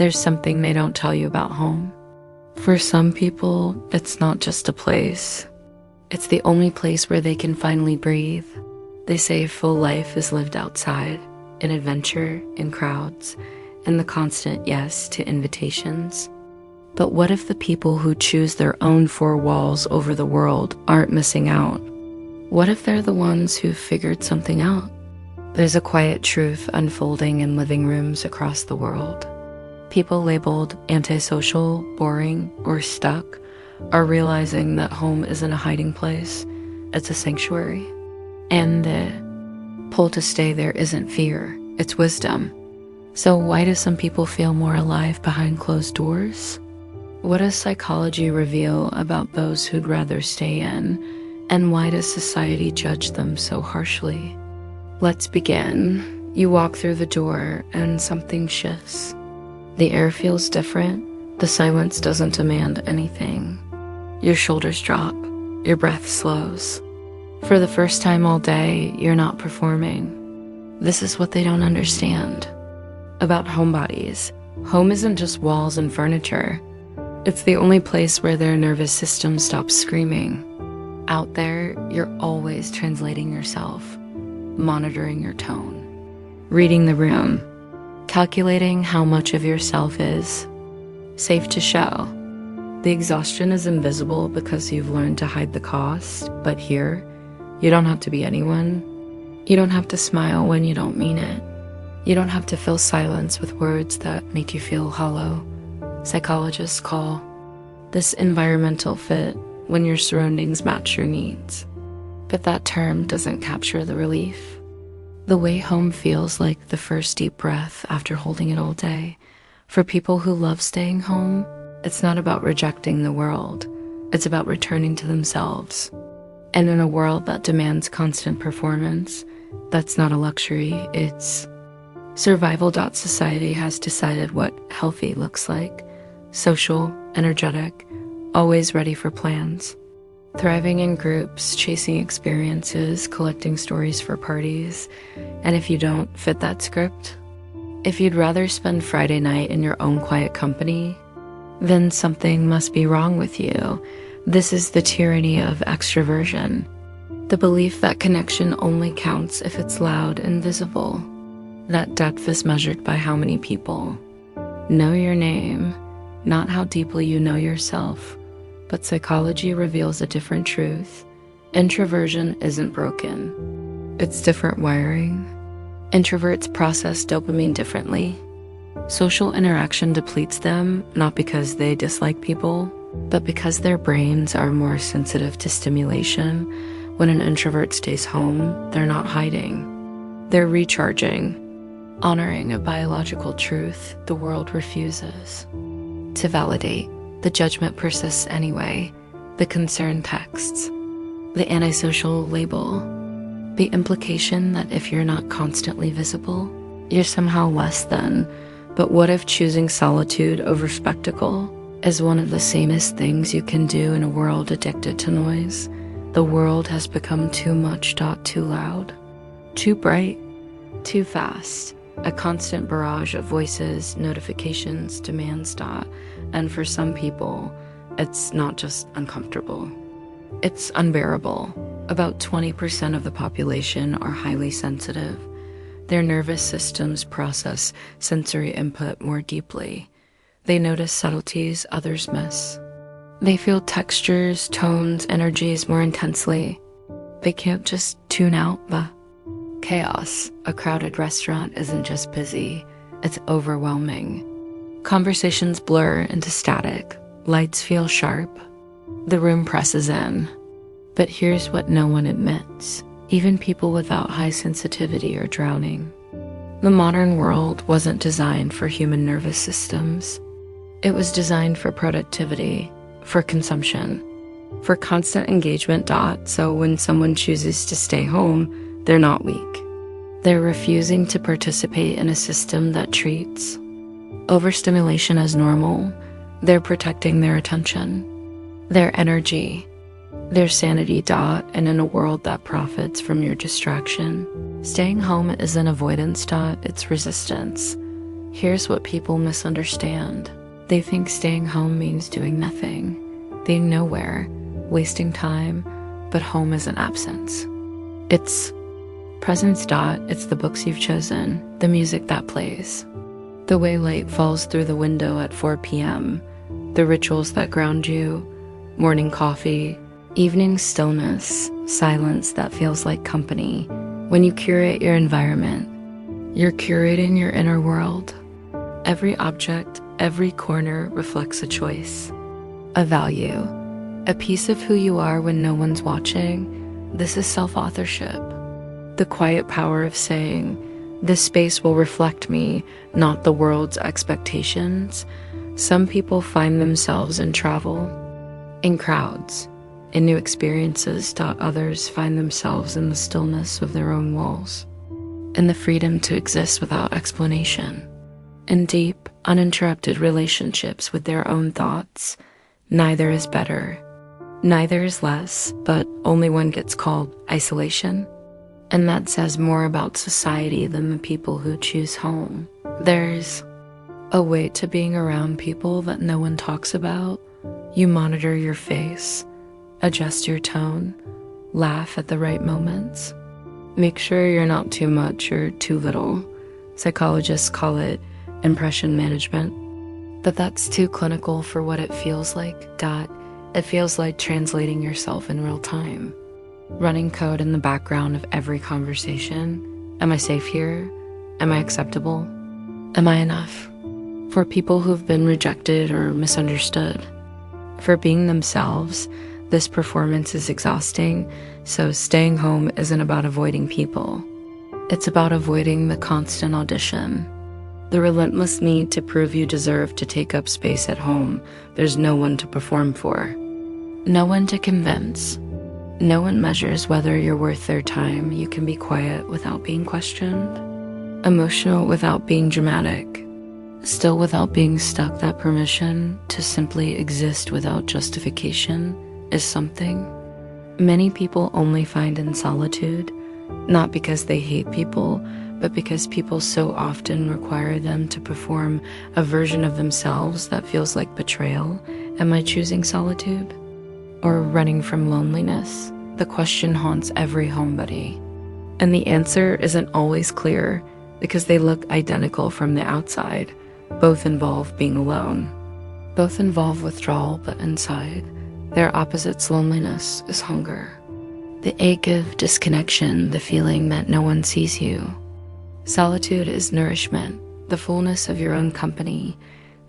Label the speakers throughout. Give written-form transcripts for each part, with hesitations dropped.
Speaker 1: there's something they don't tell you about home. For some people, it's not just a place. It's the only place where they can finally breathe. They say a full life is lived outside, in adventure, in crowds, and the constant yes to invitations. But what if the people who choose their own four walls over the world aren't missing out? What if they're the ones who've figured something out? There's a quiet truth unfolding in living rooms across the world. People labeled antisocial, boring, or stuck are realizing that home isn't a hiding place, it's a sanctuary. And the pull to stay there isn't fear, it's wisdom. So why do some people feel more alive behind closed doors? What does psychology reveal about those who'd rather stay in? And why does society judge them so harshly? Let's begin. You walk through the door and something shifts. The air feels different. The silence doesn't demand anything. Your shoulders drop. Your breath slows. For the first time all day, you're not performing. This is what they don't understand about homebodies. Home isn't just walls and furniture. It's the only place where their nervous system stops screaming. Out there, you're always translating yourself, monitoring your tone, reading the room, calculating how much of yourself is safe to show. The exhaustion is invisible because you've learned to hide the cost, but here, you don't have to be anyone. You don't have to smile when you don't mean it. You don't have to fill silence with words that make you feel hollow. Psychologists call this environmental fit, when your surroundings match your needs. But that term doesn't capture the relief. The way home feels like the first deep breath after holding it all day. For people who love staying home, it's not about rejecting the world. It's about returning to themselves. And in a world that demands constant performance, that's not a luxury, it's survival. Society has decided what healthy looks like. Social, energetic, always ready for plans. Thriving in groups, chasing experiences, collecting stories for parties. And if you don't fit that script, if you'd rather spend Friday night in your own quiet company, then something must be wrong with you. This is the tyranny of extroversion. The belief that connection only counts if it's loud and visible. That depth is measured by how many people know your name, not how deeply you know yourself. But psychology reveals a different truth. Introversion isn't broken. It's different wiring. Introverts process dopamine differently. Social interaction depletes them, not because they dislike people, but because their brains are more sensitive to stimulation. When an introvert stays home, they're not hiding. They're recharging, honoring a biological truth the world refuses to validate. The judgment persists anyway, the concern texts, the antisocial label, the implication that if you're not constantly visible, you're somehow less than. But what if choosing solitude over spectacle is one of the sanest things you can do in a world addicted to noise? The world has become too much, too loud, too bright, too fast. A constant barrage of voices, notifications, demands. And for some people, it's not just uncomfortable. It's unbearable. About 20% of the population are highly sensitive. Their nervous systems process sensory input more deeply. They notice subtleties others miss. They feel textures, tones, energies more intensely. They can't just tune out the chaos. A crowded restaurant isn't just busy, it's overwhelming. Conversations blur into static. Lights feel sharp. The room presses in. But here's what no one admits. Even people without high sensitivity are drowning. The modern world wasn't designed for human nervous systems. It was designed for productivity, for consumption, for constant engagement. So when someone chooses to stay home, they're not weak. They're refusing to participate in a system that treats overstimulation as normal. They're protecting their attention, their energy, their sanity. And in a world that profits from your distraction, staying home isn't avoidance. It's resistance. Here's what people misunderstand. They think staying home means doing nothing, being nowhere, wasting time, but home isn't absence. It's presence. It's the books you've chosen, the music that plays, the way light falls through the window at 4 p.m., the rituals that ground you, morning coffee, evening stillness, silence that feels like company. When you curate your environment, you're curating your inner world. Every object, every corner reflects a choice, a value, a piece of who you are when no one's watching. This is self-authorship. The quiet power of saying, this space will reflect me, not the world's expectations. Some people find themselves in travel, in crowds, in new experiences. Others find themselves in the stillness of their own walls, in the freedom to exist without explanation, in deep, uninterrupted relationships with their own thoughts. Neither is better, neither is less, but only one gets called isolation. And that says more about society than the people who choose home. There's a weight to being around people that no one talks about. You monitor your face, adjust your tone, laugh at the right moments. Make sure you're not too much or too little. Psychologists call it impression management. But that's too clinical for what it feels like. It feels like translating yourself in real time. Running code in the background of every conversation. Am I safe here? Am I acceptable? Am I enough? For people who've been rejected or misunderstood. For being themselves, this performance is exhausting, so staying home isn't about avoiding people. It's about avoiding the constant audition. The relentless need to prove you deserve to take up space at home. There's no one to perform for. No one to convince. No one measures whether you're worth their time. You can be quiet without being questioned, emotional without being dramatic, still without being stuck. That permission to simply exist without justification is something many people only find in solitude, not because they hate people, but because people so often require them to perform a version of themselves that feels like betrayal. Am I choosing solitude or running from loneliness? The question haunts every homebody, and the answer isn't always clear because they look identical from the outside. Both involve being alone. Both involve withdrawal, but inside, their opposites. Loneliness is hunger, the ache of disconnection, the feeling that no one sees you. Solitude is nourishment, the fullness of your own company,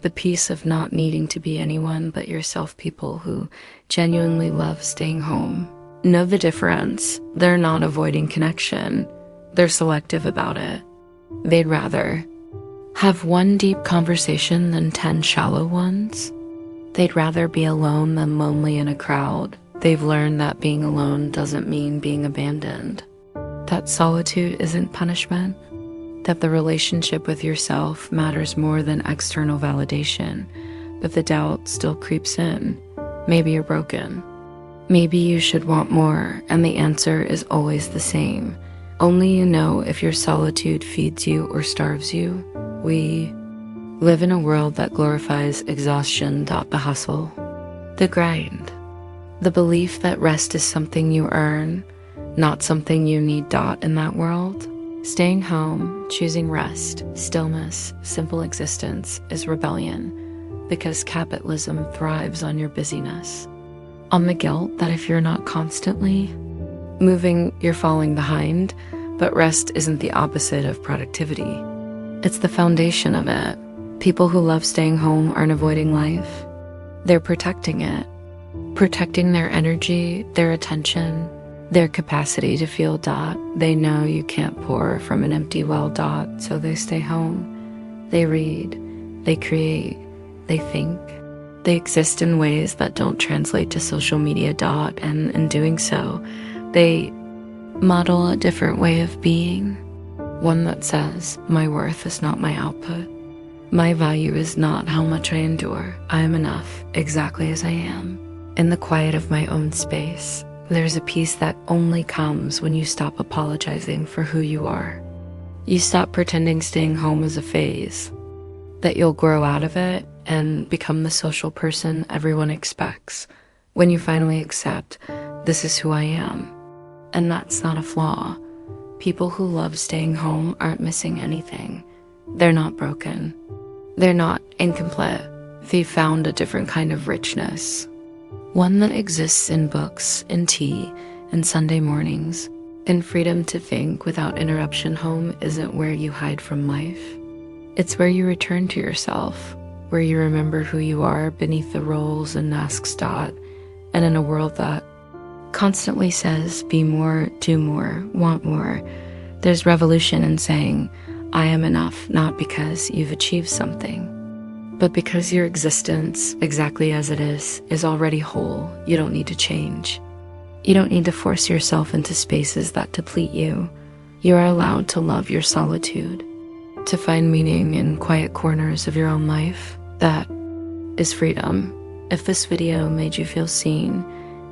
Speaker 1: the peace of not needing to be anyone but yourself. People who genuinely love staying home know the difference. They're not avoiding connection. They're selective about it. They'd rather have one deep conversation than 10 shallow ones. They'd rather be alone than lonely in a crowd. They've learned that being alone doesn't mean being abandoned. That solitude isn't punishment. That the relationship with yourself matters more than external validation. But the doubt still creeps in. Maybe you're broken. Maybe you should want more, and the answer is always the same. Only you know if your solitude feeds you or starves you. We live in a world that glorifies exhaustion. The hustle, the grind, the belief that rest is something you earn, not something you need. In that world, staying home, choosing rest, stillness, simple existence is rebellion, because capitalism thrives on your busyness, on the guilt that if you're not constantly moving, you're falling behind. But rest isn't the opposite of productivity. It's the foundation of it. People who love staying home aren't avoiding life. They're protecting it, protecting their energy, their attention, their capacity to feel. They know you can't pour from an empty well. So they stay home. They read, they create, they think. They exist in ways that don't translate to social media. And in doing so, they model a different way of being. One that says, my worth is not my output. My value is not how much I endure. I am enough exactly as I am. In the quiet of my own space, there's a peace that only comes when you stop apologizing for who you are. You stop pretending staying home is a phase. that you'll grow out of it and become the social person everyone expects when you finally accept, this is who I am. And that's not a flaw. People who love staying home aren't missing anything. They're not broken. They're not incomplete. They've found a different kind of richness. One that exists in books, in tea, and Sunday mornings. In freedom to think without interruption. Home isn't where you hide from life. It's where you return to yourself, where you remember who you are beneath the roles and masks dot, and in a world that constantly says, be more, do more, want more. There's revolution in saying, I am enough, not because you've achieved something, but because your existence, exactly as it is already whole. You don't need to change. You don't need to force yourself into spaces that deplete you. You are allowed to love your solitude, to find meaning in quiet corners of your own life. That is freedom. If this video made you feel seen,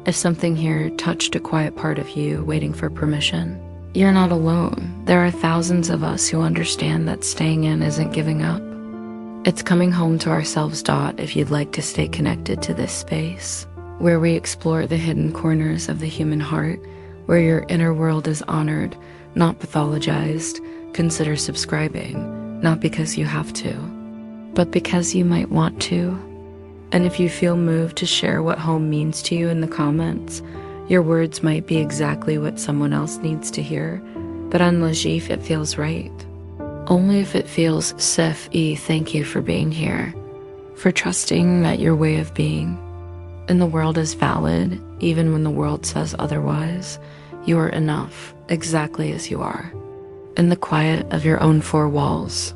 Speaker 1: if something here touched a quiet part of you waiting for permission, you're not alone. There are thousands of us who understand that staying in isn't giving up. It's coming home to ourselves. If you'd like to stay connected to this space, where we explore the hidden corners of the human heart, where your inner world is honored, not pathologized, consider subscribing, not because you have to, but because you might want to. And if you feel moved to share what home means to you in the comments, your words might be exactly what someone else needs to hear, but on Lajif it feels right. Only if it feels safe. Thank you for being here, for trusting that your way of being in the world is valid, even when the world says otherwise. You are enough, exactly as you are, in the quiet of your own four walls.